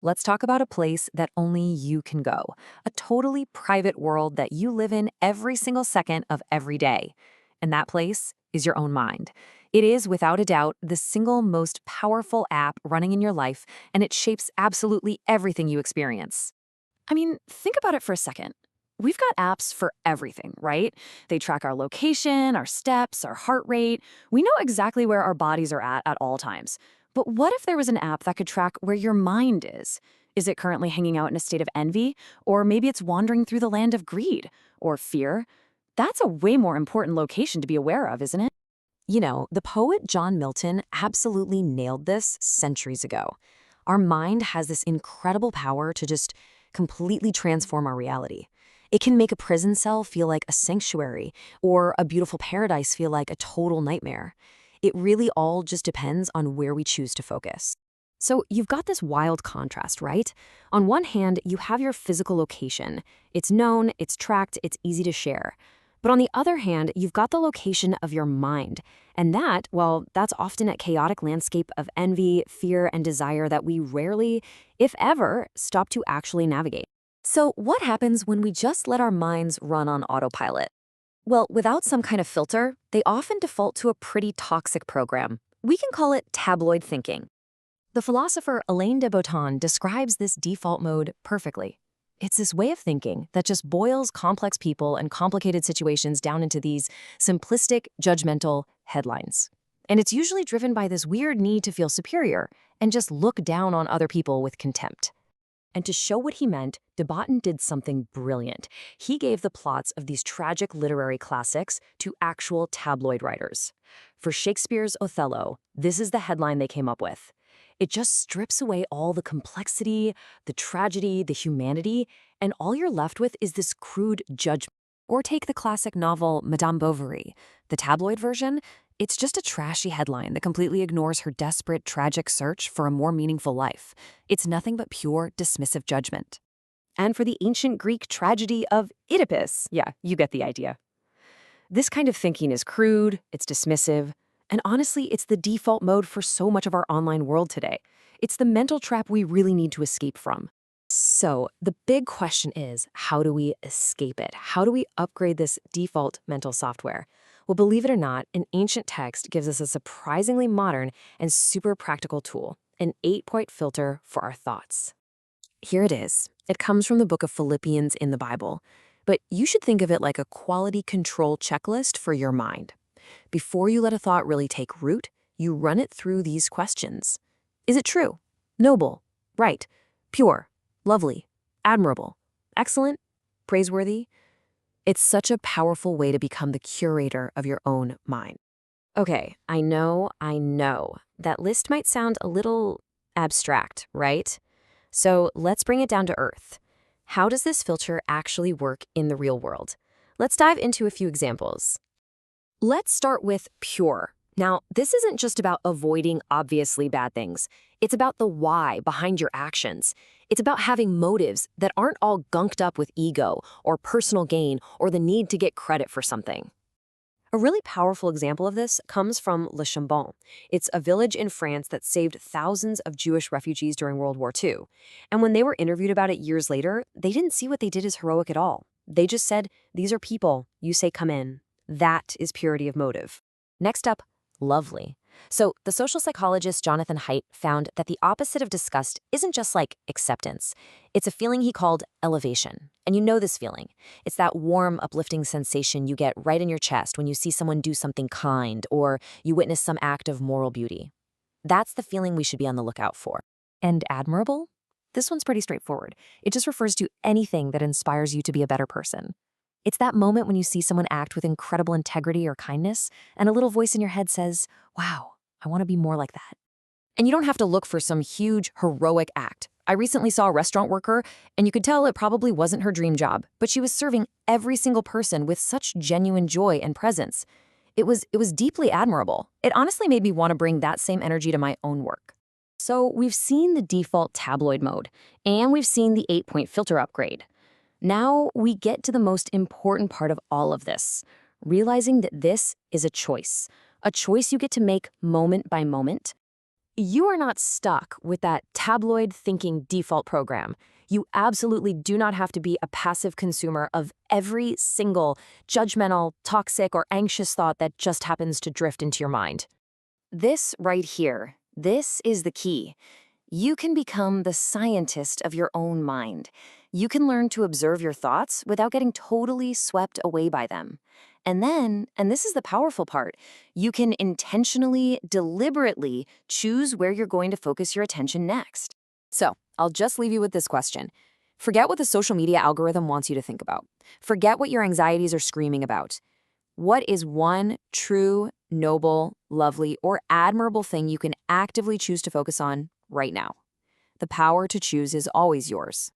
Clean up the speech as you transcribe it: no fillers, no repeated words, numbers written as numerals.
Let's talk about a place that only you can go, a totally private world that you live in every single second of every day. And that place is your own mind. It is, without a doubt, the single most powerful app running in your life, and it shapes absolutely everything you experience. I mean, think about it for a second. We've got apps for everything, right? They track our location, our steps, our heart rate. We know exactly where our bodies are at all times. But what if there was an app that could track where your mind is? Is it currently hanging out in a state of envy? Or maybe it's wandering through the land of greed or fear? That's a way more important location to be aware of, isn't it? The poet John Milton absolutely nailed this centuries ago. Our mind has this incredible power to just completely transform our reality. It can make a prison cell feel like a sanctuary, or a beautiful paradise feel like a total nightmare. It really all just depends on where we choose to focus. So you've got this wild contrast, right? On one hand, you have your physical location. It's known, it's tracked, it's easy to share. But on the other hand, you've got the location of your mind. And that, well, that's often a chaotic landscape of envy, fear, and desire that we rarely, if ever, stop to actually navigate. So what happens when we just let our minds run on autopilot? Well, without some kind of filter, they often default to a pretty toxic program. We can call it tabloid thinking. The philosopher Alain de Botton describes this default mode perfectly. It's this way of thinking that just boils complex people and complicated situations down into these simplistic, judgmental headlines. And it's usually driven by this weird need to feel superior and just look down on other people with contempt. And to show what he meant, de Botton did something brilliant. He gave the plots of these tragic literary classics to actual tabloid writers. For Shakespeare's Othello, this is the headline they came up with. It just strips away all the complexity, the tragedy, the humanity, and all you're left with is this crude judgment. Or take the classic novel Madame Bovary. The tabloid version, it's just a trashy headline that completely ignores her desperate, tragic search for a more meaningful life. It's nothing but pure, dismissive judgment. And for the ancient Greek tragedy of Oedipus, yeah, you get the idea. This kind of thinking is crude, it's dismissive, and honestly, it's the default mode for so much of our online world today. It's the mental trap we really need to escape from. So the big question is, how do we escape it? How do we upgrade this default mental software? Well, believe it or not, an ancient text gives us a surprisingly modern and super practical tool, an 8-point filter for our thoughts. Here it is. It comes from the book of Philippians in the Bible, but you should think of it like a quality control checklist for your mind. Before you let a thought really take root, you run it through these questions. Is it true? Noble? Right? Pure? Lovely? Admirable? Excellent? Praiseworthy? It's such a powerful way to become the curator of your own mind. Okay, I know, that list might sound a little abstract, right? So let's bring it down to earth. How does this filter actually work in the real world? Let's dive into a few examples. Let's start with pure. Now, this isn't just about avoiding obviously bad things. It's about the why behind your actions. It's about having motives that aren't all gunked up with ego or personal gain or the need to get credit for something. A really powerful example of this comes from Le Chambon. It's a village in France that saved thousands of Jewish refugees during World War II. And when they were interviewed about it years later, they didn't see what they did as heroic at all. They just said, "These are people. You say come in." That is purity of motive. Next up, lovely. So the social psychologist Jonathan Haidt found that the opposite of disgust isn't just like acceptance. It's a feeling he called elevation. And you know this feeling. It's that warm, uplifting sensation you get right in your chest when you see someone do something kind or you witness some act of moral beauty. That's the feeling we should be on the lookout for. And admirable? This one's pretty straightforward. It just refers to anything that inspires you to be a better person. It's that moment when you see someone act with incredible integrity or kindness, and a little voice in your head says, wow, I want to be more like that. And you don't have to look for some huge, heroic act. I recently saw a restaurant worker, and you could tell it probably wasn't her dream job, but she was serving every single person with such genuine joy and presence. It was deeply admirable. It honestly made me want to bring that same energy to my own work. So we've seen the default tabloid mode, and we've seen the 8-point filter upgrade. Now we get to the most important part of all of this, realizing that this is a choice you get to make moment by moment. You are not stuck with that tabloid thinking default program. You absolutely do not have to be a passive consumer of every single judgmental, toxic, or anxious thought that just happens to drift into your mind. This right here, this is the key. You can become the scientist of your own mind. You can learn to observe your thoughts without getting totally swept away by them. And then, and this is the powerful part, you can intentionally, deliberately choose where you're going to focus your attention next. So, I'll just leave you with this question. Forget what the social media algorithm wants you to think about. Forget what your anxieties are screaming about. What is one true, noble, lovely, or admirable thing you can actively choose to focus on right now? The power to choose is always yours.